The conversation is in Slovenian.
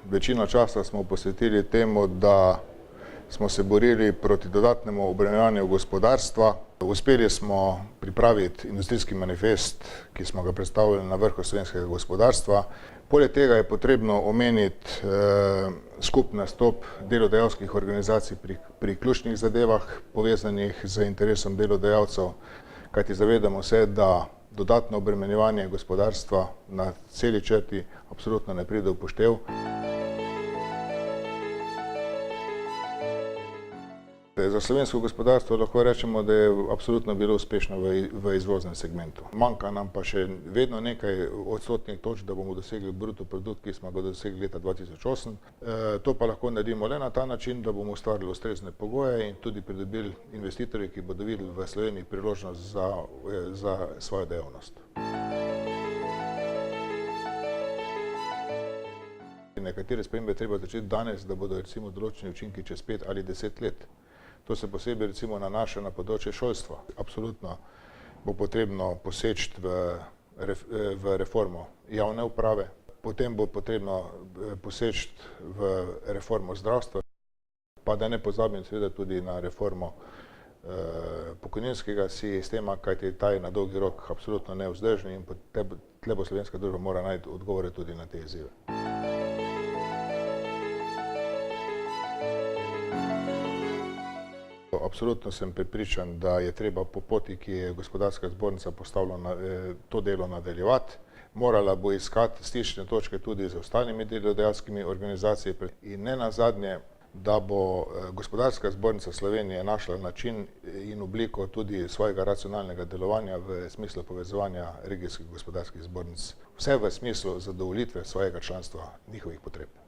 Večino časa smo posvetili temu, da smo se borili proti dodatnemu obremenjevanju gospodarstva. Uspeli smo pripraviti industrijski manifest, ki smo ga predstavili na vrhu slovenskega gospodarstva. Poleg tega je potrebno omeniti skupni nastop delodajalskih organizacij pri ključnih zadevah, povezanih z interesom delodajalcev, kajti zavedamo se, da dodatno obremenjevanje gospodarstva na celi črti absolutno ne pride v poštev. Za slovensko gospodarstvo lahko rečemo, da je absolutno bilo uspešno v izvoznem segmentu. Manjka nam pa še vedno nekaj odstotnih točk, da bomo dosegli bruto produkt, ki smo ga dosegli leta 2008. To pa lahko naredimo le na ta način, da bomo ustvarili ustrezne pogoje in tudi pridobili investitorje, ki bodo videli v Sloveniji priložnost za svojo dejavnost. Nekatere spremembe treba začeti danes, da bodo recimo določeni učinki čez 5 ali 10 let. To se posebej recimo nanaša na področje šolstva. Absolutno bo potrebno poseči v reformo javne uprave, potem bo potrebno poseči v reformo zdravstva, pa da ne pozabim seveda tudi na reformo pokojninskega sistema, kajti ta je na dolgi rok absolutno nevzdržen in tle bo slovenska družba mora najti odgovore tudi na te izzive. Absolutno sem prepričan, da je treba po poti, ki je Gospodarska zbornica postavila to delo nadaljevati. Morala bo iskati stične točke tudi z ostalimi delodajalskimi organizacijami in ne nazadnje, da bo Gospodarska zbornica Slovenije našla način in obliko tudi svojega racionalnega delovanja v smislu povezovanja regijskih gospodarskih zbornic. Vse v smislu zadovoljitve svojega članstva, njihovih potreb.